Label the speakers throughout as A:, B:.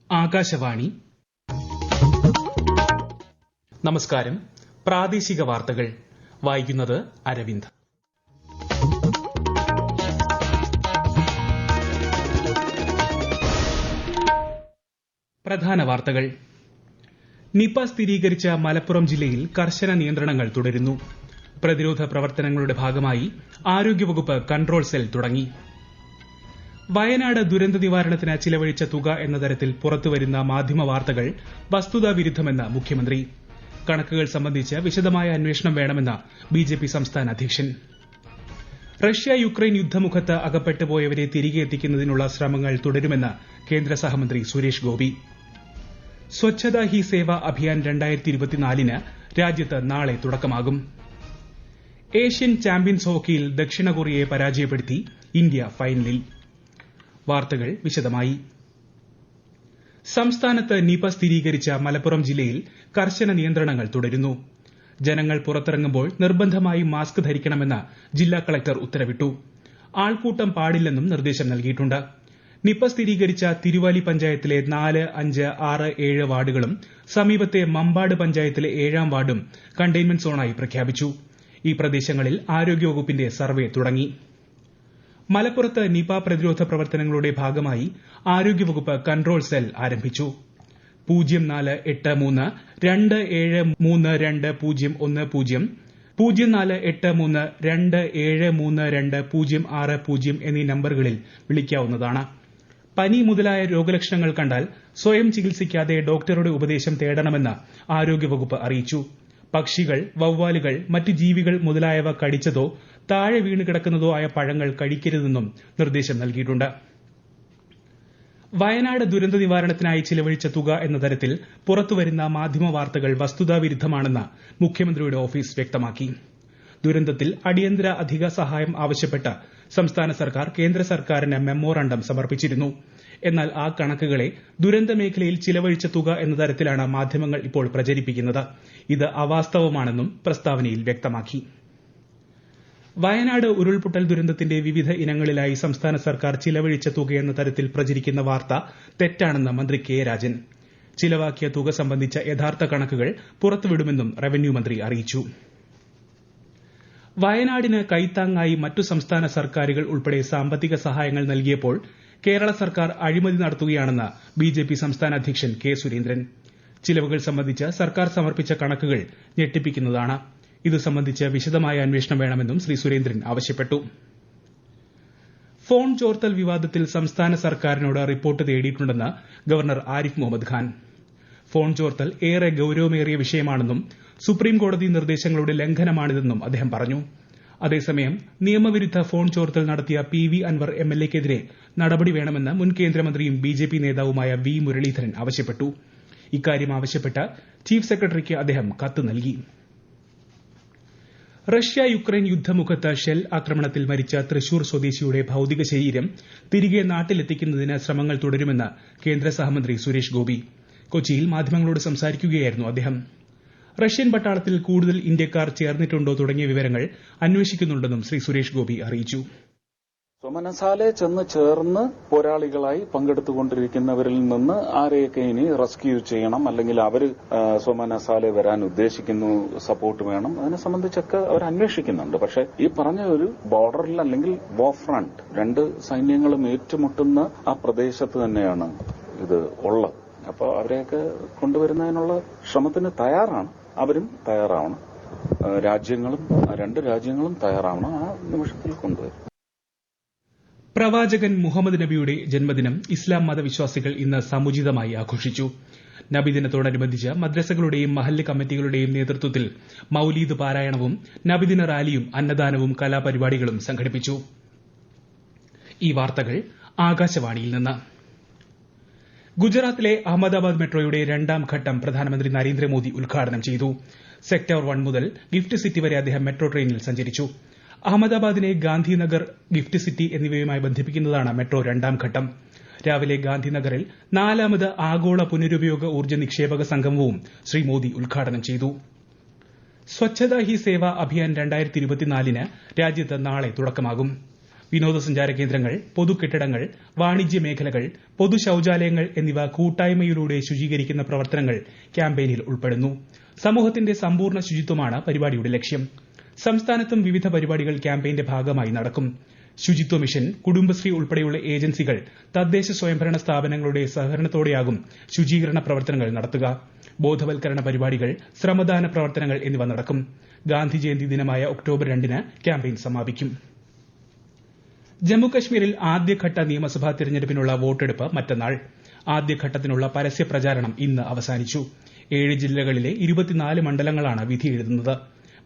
A: ആകാശവാണി. നമസ്കാരം. പ്രാദേശിക വാർത്തകൾ വായിക്കുന്നത് അരവിന്ദ്. പ്രധാന വാർത്തകൾ. നിപ സ്ഥിരീകരിച്ച മലപ്പുറം ജില്ലയിൽ കർശന നിയന്ത്രണങ്ങൾ തുടരുന്നു. പ്രതിരോധ പ്രവർത്തനങ്ങളുടെ ഭാഗമായി ആരോഗ്യവകുപ്പ് കൺട്രോൾ സെൽ തുടങ്ങി. വയനാട് ദുരന്ത നിവാരണത്തിന് ചിലവഴിച്ച തുക എന്ന തരത്തിൽ പുറത്തുവരുന്ന മാധ്യമ വാർത്തകൾ വസ്തുതാവിരുദ്ധമെന്ന് മുഖ്യമന്ത്രി. കണക്കുകൾ സംബന്ധിച്ച് വിശദമായ അന്വേഷണം വേണമെന്ന് ബിജെപി സംസ്ഥാന അധ്യക്ഷൻ. റഷ്യ യുക്രൈൻ യുദ്ധമുഖത്ത് അകപ്പെട്ടു പോയവരെ തിരികെ എത്തിക്കുന്നതിനുള്ള ശ്രമങ്ങൾ തുടരുമെന്ന് കേന്ദ്ര സഹമന്ത്രി സുരേഷ് ഗോപി. സ്വച്ഛതാ ഹി സേവ അഭിയാൻ 2024 രാജ്യത്ത് നാളെ തുടക്കമാകും. ഏഷ്യൻ ചാമ്പ്യൻസ് ഹോക്കിയിൽ ദക്ഷിണ കൊറിയയെ പരാജയപ്പെടുത്തി ഇന്ത്യ ഫൈനലിൽ. വാർത്തകൾ വിശദമായി. സംസ്ഥാനത്ത് നിപ സ്ഥിരീകരിച്ച മലപ്പുറം ജില്ലയിൽ കർശന നിയന്ത്രണങ്ങൾ തുടരുന്നു. ജനങ്ങൾ പുറത്തിറങ്ങുമ്പോൾ നിർബന്ധമായും മാസ്ക് ധരിക്കണമെന്ന് ജില്ലാ കളക്ടർ ഉത്തരവിട്ടു. ആൾക്കൂട്ടം പാടില്ലെന്നും നിർദ്ദേശം നൽകിയിട്ടുണ്ട്. നിപ സ്ഥിരീകരിച്ച തിരുവാലി പഞ്ചായത്തിലെ 4, 5, 6, 7 വാർഡുകളും സമീപത്തെ മമ്പാട് പഞ്ചായത്തിലെ 7ാം വാർഡും കണ്ടെയ്ൻമെന്റ് സോണായി പ്രഖ്യാപിച്ചു. ഈ പ്രദേശങ്ങളിൽ ആരോഗ്യവകുപ്പിന്റെ സർവേ തുടങ്ങി. മലപ്പുറത്ത് നിപ പ്രതിരോധ പ്രവർത്തനങ്ങളുടെ ഭാഗമായി ആരോഗ്യവകുപ്പ് കൺട്രോൾ സെൽ ആരംഭിച്ചു. 0483 273210 0483 273206 എന്നീ നമ്പറുകളിൽ വിളിക്കാവുന്നതാണ്. പനി മുതലായ രോഗലക്ഷണങ്ങൾ കണ്ടാൽ സ്വയം ചികിത്സിക്കാതെ ഡോക്ടറുടെ ഉപദേശം തേടണമെന്ന് ആരോഗ്യവകുപ്പ് അറിയിച്ചു. പക്ഷികൾ, വവ്വാലുകൾ, മറ്റ് ജീവികൾ മുതലായവ കടിച്ചതോ താഴെ വീണ് കിടക്കുന്നതോ ആയ പഴങ്ങൾ കഴിക്കരുതെന്നും നിർദ്ദേശം നൽകിയിട്ടുണ്ട്. വയനാട് ദുരന്ത നിവാരണത്തിനായി ചിലവഴിച്ച തുക എന്ന തരത്തിൽ പുറത്തുവരുന്ന മാധ്യമ വാർത്തകൾ വസ്തുതാവിരുദ്ധമാണെന്ന് മുഖ്യമന്ത്രിയുടെ ഓഫീസ് വ്യക്തമാക്കി. ദുരന്തത്തിൽ അടിയന്തര അധിക സഹായം ആവശ്യപ്പെട്ട് സംസ്ഥാന സർക്കാർ കേന്ദ്ര സർക്കാരിന് മെമ്മോറാണ്ടം സമർപ്പിച്ചിരുന്നു. എന്നാൽ ആ കണക്കുകളെ ദുരന്ത മേഖലയിൽ ചിലവഴിച്ച തുക എന്ന തരത്തിലാണ് മാധ്യമങ്ങൾ ഇപ്പോൾ പ്രചരിപ്പിക്കുന്നത്. ഇത് അവാസ്തവമാണെന്നും പ്രസ്താവനയിൽ വ്യക്തമാക്കി. വയനാട് ഉരുൾപൊട്ടൽ ദുരന്തത്തിന്റെ വിവിധ ഇനങ്ങളിലായി സംസ്ഥാന സർക്കാർ ചിലവഴിച്ച തുകയെന്ന തരത്തിൽ പ്രചരിക്കുന്ന വാർത്ത തെറ്റാണെന്ന് മന്ത്രി കെ രാജൻ. ചിലവാക്കിയ തുക സംബന്ധിച്ച യഥാർത്ഥ കണക്കുകൾ പുറത്തുവിടുമെന്നും റവന്യൂ മന്ത്രി അറിയിച്ചു. വയനാടിന് കൈത്താങ്ങായി മറ്റു സംസ്ഥാന സർക്കാരുകൾ ഉൾപ്പെടെ സാമ്പത്തിക സഹായങ്ങൾ നൽകിയപ്പോൾ കേരള സർക്കാർ അഴിമതി നടത്തുകയാണെന്ന് ബിജെപി സംസ്ഥാന അധ്യക്ഷൻ കെ സുരേന്ദ്രൻ. ചിലവുകൾ സംബന്ധിച്ച് സർക്കാർ സമർപ്പിച്ച കണക്കുകൾ ഞെട്ടിപ്പിക്കുന്നതാണ്. ഇതു സംബന്ധിച്ച് വിശദമായ അന്വേഷണം വേണമെന്നും ശ്രീ സുരേന്ദ്രൻ ആവശ്യപ്പെട്ടു. ഫോൺ ചോർത്തൽ വിവാദത്തിൽ സംസ്ഥാന സർക്കാരിനോട് റിപ്പോർട്ട് തേടിയിട്ടുണ്ടെന്ന് ഗവർണർ ആരിഫ് മുഹമ്മദ് ഖാൻ. ഫോൺ ചോർത്തൽ ഏറെ ഗൌരവമേറിയ വിഷയമാണെന്നും സുപ്രീംകോടതി നിർദ്ദേശങ്ങളുടെ ലംഘനമാണിതെന്നും അദ്ദേഹം പറഞ്ഞു. അതേസമയം നിയമവിരുദ്ധ ഫോൺ ചോർത്തൽ നടത്തിയ PV അൻവർ MLAക്കെതിരെ നടപടി വേണമെന്ന് മുൻ കേന്ദ്രമന്ത്രിയും ബിജെപി നേതാവുമായ വി മുരളീധരൻ ആവശ്യപ്പെട്ടു. ഇക്കാര്യം ആവശ്യപ്പെട്ട് ചീഫ് സെക്രട്ടറിക്ക് അദ്ദേഹം കത്ത് നൽകി. റഷ്യ യുക്രൈൻ യുദ്ധമുഖത്ത് ഷെൽ ആക്രമണത്തിൽ മരിച്ച തൃശൂർ സ്വദേശിയുടെ ഭൌതിക ശരീരം തിരികെ നാട്ടിലെത്തിക്കുന്നതിന് ശ്രമങ്ങൾ തുടരുമെന്ന് കേന്ദ്ര സഹമന്ത്രി സുരേഷ് ഗോപി. കൊച്ചിയിൽ മാധ്യമങ്ങളോട് സംസാരിക്കുകയായിരുന്നു അദ്ദേഹം. റഷ്യൻ പട്ടാളത്തിൽ കൂടുതൽ ഇന്ത്യക്കാർ ചേർന്നിട്ടുണ്ടോ തുടങ്ങിയ വിവരങ്ങൾ അന്വേഷിക്കുന്നുണ്ടെന്നും ശ്രീ സുരേഷ് ഗോപി അറിയിച്ചു.
B: സോമനസാലെ ചെന്ന് ചേർന്ന് പോരാളികളായി പങ്കെടുത്തുകൊണ്ടിരിക്കുന്നവരിൽ നിന്ന് ആരെയൊക്കെ ഇനി റെസ്ക്യൂ ചെയ്യണം, അല്ലെങ്കിൽ അവർ സോമനസാലെ വരാൻ ഉദ്ദേശിക്കുന്നു, സപ്പോർട്ട് വേണം, അതിനെ സംബന്ധിച്ചൊക്കെ അവർ അന്വേഷിക്കുന്നുണ്ട്. പക്ഷെ ഈ പറഞ്ഞ ഒരു ബോർഡറിൽ അല്ലെങ്കിൽ വോർ ഫ്രണ്ട്, രണ്ട് സൈന്യങ്ങളും ഏറ്റുമുട്ടുന്ന ആ പ്രദേശത്ത് തന്നെയാണ് ഇത് ഉള്ളത്. അപ്പോൾ അവരെയൊക്കെ കൊണ്ടുവരുന്നതിനുള്ള ശ്രമത്തിന് തയ്യാറാണ്, അവരും തയ്യാറാവണം, രണ്ട് രാജ്യങ്ങളും തയ്യാറാവണം. ആ നിമിഷത്തിൽ കൊണ്ടുവരും.
A: പ്രവാചകൻ മുഹമ്മദ് നബിയുടെ ജന്മദിനം ഇസ്ലാം മതവിശ്വാസികൾ ഇന്ന് സമുചിതമായി ആഘോഷിച്ചു. നബിദിനത്തോടനുബന്ധിച്ച് മദ്രസകളുടെയും മഹല്ല് കമ്മിറ്റികളുടെയും നേതൃത്വത്തിൽ മൌലീദ് പാരായണവും നബിദിന റാലിയും അന്നദാനവും കലാപരിപാടികളും സംഘടിപ്പിച്ചു. ഈ വാർത്തകൾ ആകാശവാണിയിൽ നിന്ന്. ഗുജറാത്തിലെ അഹമ്മദാബാദ് മെട്രോയുടെ 2ാം ഘട്ടം പ്രധാനമന്ത്രി നരേന്ദ്രമോദി ഉദ്ഘാടനം ചെയ്തു. സെക്ടർ 1 മുതൽ ഗിഫ്റ്റ് സിറ്റി വരെ അദ്ദേഹം മെട്രോ ട്രെയിനിൽ സഞ്ചരിച്ചു. അഹമ്മദാബാദിനെ ഗാന്ധിനഗർ, ഗിഫ്റ്റ് സിറ്റി എന്നിവയുമായി ബന്ധിപ്പിക്കുന്നതാണ് മെട്രോ 2ാം ഘട്ടം. രാവിലെ ഗാന്ധിനഗറിൽ 4ാമത് ആഗോള പുനരുപയോഗ ഊർജ്ജ നിക്ഷേപക സംഗമവും ശ്രീ മോദി ഉദ്ഘാടനം ചെയ്തു. സ്വച്ഛതാ ഹി സേവ അഭിയാൻ 2024 രാജ്യത്ത് നാളെ തുടക്കമാകും. വിനോദസഞ്ചാര കേന്ദ്രങ്ങൾ, പൊതുകെട്ടിടങ്ങൾ, വാണിജ്യ മേഖലകൾ, പൊതു ശൌചാലയങ്ങൾ എന്നിവ കൂട്ടായ്മയിലൂടെ ശുചീകരിക്കുന്ന പ്രവർത്തനങ്ങൾ ക്യാമ്പയിനിൽ ഉൾപ്പെടുന്നു. സമൂഹത്തിന്റെ സമ്പൂർണ്ണ ശുചിത്വമാണ് പരിപാടിയുടെ ലക്ഷ്യം. സംസ്ഥാനത്തും വിവിധ പരിപാടികൾ ക്യാമ്പയിന്റെ ഭാഗമായി നടക്കും. ശുചിത്വ മിഷൻ, കുടുംബശ്രീ ഉൾപ്പെടെയുള്ള ഏജൻസികൾ, തദ്ദേശ സ്വയംഭരണ സ്ഥാപനങ്ങളുടെ സഹകരണത്തോടെയാകും ശുചീകരണ പ്രവർത്തനങ്ങൾ നടത്തുക. ബോധവൽക്കരണ പരിപാടികൾ, ശ്രമദാന പ്രവർത്തനങ്ങൾ എന്നിവ നടക്കും. ഗാന്ധി ജയന്തി ദിനമായ ഒക്ടോബർ 2-ന് ക്യാമ്പയിൻ സമാപിക്കും. ജമ്മുകശ്മീരിൽ ആദ്യഘട്ട നിയമസഭാ തെരഞ്ഞെടുപ്പിനുള്ള വോട്ടെടുപ്പ് മറ്റന്നാൾ. ആദ്യഘട്ടത്തിനുള്ള പരസ്യ പ്രചാരണം ഇന്ന് അവസാനിച്ചു. 7 ജില്ലകളിലെ 24 മണ്ഡലങ്ങളാണ് വിധിയെഴുതുന്നത്.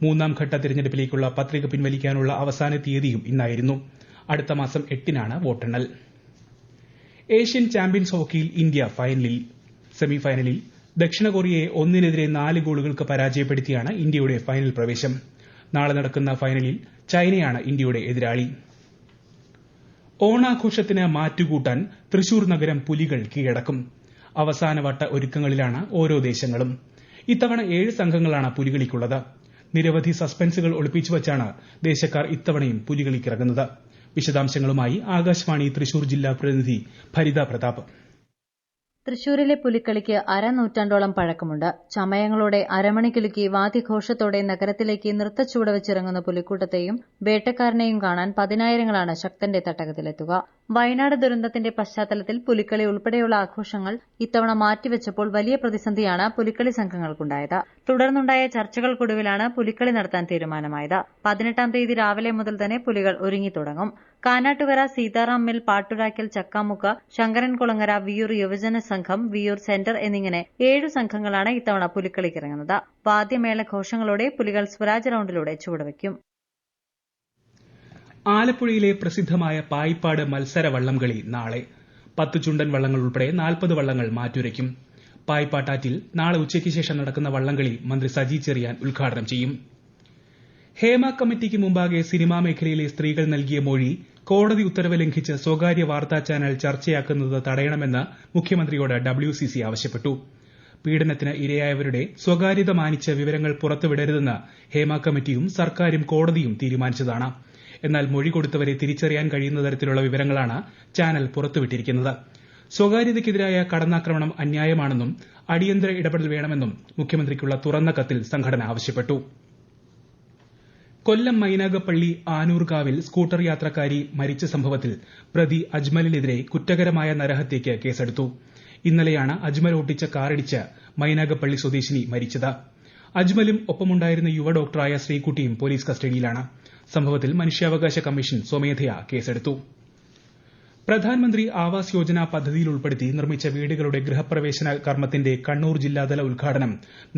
A: മൂന്നാം ഘട്ട തെരഞ്ഞെടുപ്പിലേക്കുള്ള പത്രിക പിൻവലിക്കാനുള്ള അവസാന തീയതിയും ഇന്നായിരുന്നു. അടുത്ത മാസം 8-നാണ് വോട്ടെണ്ണൽ. ഏഷ്യൻ ചാമ്പ്യൻസ് ഹോക്കിയിൽ ഇന്ത്യ സെമിഫൈനലിൽ ദക്ഷിണ കൊറിയയെ 1-4 ഗോളുകൾക്ക് പരാജയപ്പെടുത്തിയാണ് ഇന്ത്യയുടെ ഫൈനൽ പ്രവേശം. നാളെ നടക്കുന്ന ഫൈനലിൽ ചൈനയാണ് ഇന്ത്യയുടെ എതിരാളി. ഓണാഘോഷത്തിന് മാറ്റുകൂട്ടാൻ തൃശൂർ നഗരം പുലികൾ കീഴടക്കും. അവസാനവട്ട ഒരുക്കങ്ങളിലാണ് ഓരോ ദേശങ്ങളും. ഇത്തവണ 7 സംഘങ്ങളാണ് പുലികളിക്കുള്ളത്. നിരവധി സസ്പെൻസുകൾ ഒളിപ്പിച്ചുവച്ചാണ് ദേശക്കാർ ഇത്തവണയും പുലികളിക്കിറങ്ങുന്നത്. വിശദാംശങ്ങളുമായി ആകാശവാണി തൃശൂർ ജില്ലാ പ്രതിനിധി ഭരിത പ്രതാപ്.
C: തൃശൂരിലെ പുലിക്കളിക്ക് അരനൂറ്റാണ്ടോളം പഴക്കമുണ്ട്. ചമയങ്ങളോടെ അരമണിക്കിലുക്കി വാദ്യഘോഷത്തോടെ നഗരത്തിലേക്ക് നൃത്തച്ചൂട് വെച്ചിറങ്ങുന്ന പുലിക്കൂട്ടത്തെയും വേട്ടക്കാരനെയും കാണാൻ പതിനായിരങ്ങളാണ് ശക്തന്റെ തട്ടകത്തിലെത്തുക. വയനാട് ദുരന്തത്തിന്റെ പശ്ചാത്തലത്തിൽ പുലിക്കളി ഉൾപ്പെടെയുള്ള ആഘോഷങ്ങൾ ഇത്തവണ മാറ്റിവെച്ചപ്പോൾ വലിയ പ്രതിസന്ധിയാണ് പുലിക്കളി സംഘങ്ങൾക്കുണ്ടായത്. തുടർന്നുണ്ടായ ചർച്ചകൾക്കൊടുവിലാണ് പുലിക്കളി നടത്താൻ തീരുമാനമായത്. 18-ാം തീയതി രാവിലെ മുതൽ തന്നെ പുലികൾ ഒരുങ്ങിത്തുടങ്ങും. കാനാട്ടുകര, സീതാറാം മിൽ, പാട്ടുരാക്കൽ, ചക്കാമുക്ക്, ശങ്കരൻകുളങ്ങര, വിയൂർ യുവജന സംഘം, വിയൂർ സെന്റർ എന്നിങ്ങനെ 7 സംഘങ്ങളാണ് ഇത്തവണ പുലിക്കളിക്കിറങ്ങുന്നത്. വാദ്യമേള ഘോഷങ്ങളോടെ പുലികൾ സ്വരാജ് റൌണ്ടിലൂടെ ചുവടുവയ്ക്കും.
A: ആലപ്പുഴയിലെ പ്രസിദ്ധമായ പായിപ്പാട് മത്സര വള്ളംകളി നാളെ. 10 ചുണ്ടൻ വള്ളങ്ങൾ ഉൾപ്പെടെ 40 വള്ളങ്ങൾ മാറ്റുരയ്ക്കും. പായിപ്പാട്ടാറ്റിൽ നാളെ ഉച്ചയ്ക്ക് ശേഷം നടക്കുന്ന വള്ളംകളി മന്ത്രി സജി ചെറിയാൻ ഉദ്ഘാടനം ചെയ്യും. ഹേമ കമ്മിറ്റിക്ക് മുമ്പാകെ സിനിമാ മേഖലയിലെ സ്ത്രീകൾ നൽകിയ മൊഴി കോടതി ഉത്തരവ് ലംഘിച്ച് സ്വകാര്യ വാർത്താ ചാനൽ ചർച്ചയാക്കുന്നത് തടയണമെന്ന് മുഖ്യമന്ത്രിയോട് WCC ആവശ്യപ്പെട്ടു. പീഡനത്തിന് ഇരയായവരുടെ സ്വകാര്യത മാനിച്ച് വിവരങ്ങൾ പുറത്തുവിടരുതെന്ന് ഹേമ കമ്മിറ്റിയും സർക്കാരും കോടതിയും തീരുമാനിച്ചതാണ്. എന്നാൽ മൊഴി കൊടുത്തവരെ തിരിച്ചറിയാൻ കഴിയുന്ന തരത്തിലുള്ള വിവരങ്ങളാണ് ചാനൽ പുറത്തുവിട്ടിരിക്കുന്നത്. സ്വകാര്യതയ്ക്കെതിരായ കടന്നാക്രമണം അന്യായമാണെന്നും അടിയന്തര ഇടപെടൽ വേണമെന്നും മുഖ്യമന്ത്രിക്കുള്ള തുറന്ന കത്തിൽ സംഘടന ആവശ്യപ്പെട്ടു. കൊല്ലം മൈനാഗപ്പള്ളി ആനൂർകാവിൽ സ്കൂട്ടർ യാത്രക്കാരി മരിച്ച സംഭവത്തിൽ പ്രതി അജ്മലിനെതിരെ കുറ്റകരമായ നരഹത്യയ്ക്ക് കേസെടുത്തു. ഇന്നലെയാണ് അജ്മൽ ഓട്ടിച്ച കാറിടിച്ച് മൈനാഗപ്പള്ളി സ്വദേശിനി മരിച്ചത്. അജ്മലും ഒപ്പമുണ്ടായിരുന്ന യുവ ഡോക്ടറായ ശ്രീകുട്ടിയും പോലീസ് കസ്റ്റഡിയിലാണ്. സംഭവത്തിൽ മനുഷ്യാവകാശ കമ്മീഷൻ സ്വമേധയാ കേസെടുത്തു. പ്രധാനമന്ത്രി ആവാസ് യോജന പദ്ധതിയിൽ ഉൾപ്പെടുത്തി നിർമ്മിച്ച വീടുകളുടെ ഗൃഹപ്രവേശന കർമ്മത്തിന്റെ കണ്ണൂർ ജില്ലാതല ഉദ്ഘാടനം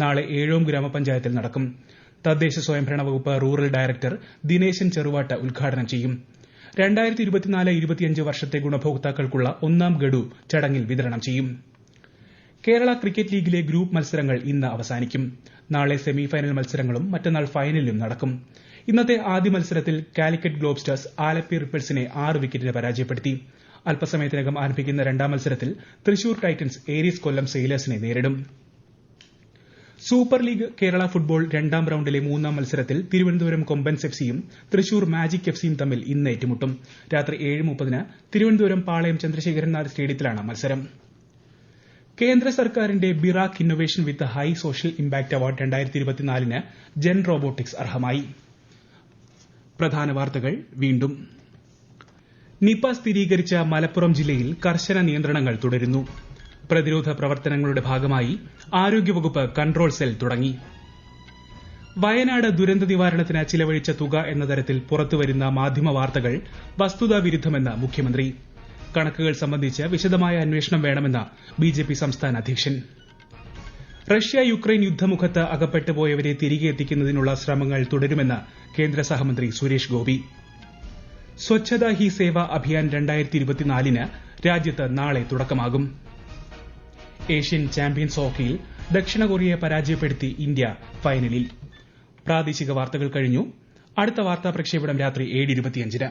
A: നാളെ ഏഴോം ഗ്രാമപഞ്ചായത്തിൽ നടക്കും. തദ്ദേശ സ്വയംഭരണ വകുപ്പ് റൂറൽ ഡയറക്ടർ ദിനേശൻ ചെറുവാട്ട് ഉദ്ഘാടനം ചെയ്യും. 2024-25 വർഷത്തെ ഗുണഭോക്താക്കൾക്കുള്ള 1ാം ഗഡു ചടങ്ങിൽ വിതരണം ചെയ്യും. കേരള ക്രിക്കറ്റ് ലീഗിലെ ഗ്രൂപ്പ് മത്സരങ്ങൾ ഇന്ന് അവസാനിക്കും. നാളെ സെമിഫൈനൽ മത്സരങ്ങളും മറ്റന്നാൾ ഫൈനലും നടക്കും. ഇന്നത്തെ ആദ്യ മത്സരത്തിൽ കാലിക്കറ്റ് ഗ്ലോബ്സ്റ്റേഴ്സ് ആലപ്പി റിപ്പിൾസിനെ 6 വിക്കറ്റിന് പരാജയപ്പെടുത്തി. അല്പസമയത്തിനകം ആരംഭിക്കുന്ന 2ാം മത്സരത്തിൽ തൃശൂർ ടൈറ്റൻസ് ഏരീസ് കൊല്ലം സെയിലേഴ്സിനെ നേരിടും. സൂപ്പർ ലീഗ് കേരള ഫുട്ബോൾ 2ാം റൌണ്ടിലെ 3ാം മത്സരത്തിൽ തിരുവനന്തപുരം കൊമ്പൻസ് എഫ്സിയും തൃശൂർ മാജിക് എഫ്സിയും തമ്മിൽ ഇന്ന് ഏറ്റുമുട്ടും. രാത്രി 7:30-ന് തിരുവനന്തപുരം പാളയം ചന്ദ്രശേഖരൻ സ്റ്റേഡിയത്തിലാണ് മത്സരം. കേന്ദ്ര സർക്കാരിന്റെ BIRAC innovation with high social impact award 2024-ന് ജെൻ റോബോട്ടിക്സ് അർഹമായി. പ്രധാന വാർത്തകൾ വീണ്ടും. നിപ സ്ഥിരീകരിച്ച മലപ്പുറം ജില്ലയിൽ കർശന നിയന്ത്രണങ്ങൾ തുടരുന്നു. പ്രതിരോധ പ്രവർത്തനങ്ങളുടെ ഭാഗമായി ആരോഗ്യവകുപ്പ് കൺട്രോൾ സെൽ തുടങ്ങി. വയനാട് ദുരന്ത നിവാരണത്തിന് ചിലവഴിച്ച തുക എന്ന തരത്തിൽ പുറത്തുവരുന്ന മാധ്യമ വാർത്തകൾ വസ്തുതാവിരുദ്ധമെന്ന് മുഖ്യമന്ത്രി. കണക്കുകൾ സംബന്ധിച്ച് വിശദമായ അന്വേഷണം വേണമെന്ന് BJP സംസ്ഥാന അധ്യക്ഷൻ. റഷ്യ യുക്രൈൻ യുദ്ധമുഖത്ത് അകപ്പെട്ടു പോയവരെ തിരികെ എത്തിക്കുന്നതിനുള്ള ശ്രമങ്ങൾ തുടരുമെന്ന് കേന്ദ്ര സഹമന്ത്രി സുരേഷ് ഗോപി. സ്വച്ഛതാ ഹി സേവ അഭിയാൻ 2024-ന് രാജ്യത്ത് നാളെ തുടക്കമാകും. ഏഷ്യൻ ചാമ്പ്യൻസ് ഹോക്കിയിൽ ദക്ഷിണ കൊറിയയെ പരാജയപ്പെടുത്തി ഇന്ത്യ ഫൈനലിൽ. പ്രാദേശിക വാർത്തകൾ കഴിഞ്ഞു. അടുത്ത വാർത്താ പ്രക്ഷേപണം രാത്രി 7:25-ന്.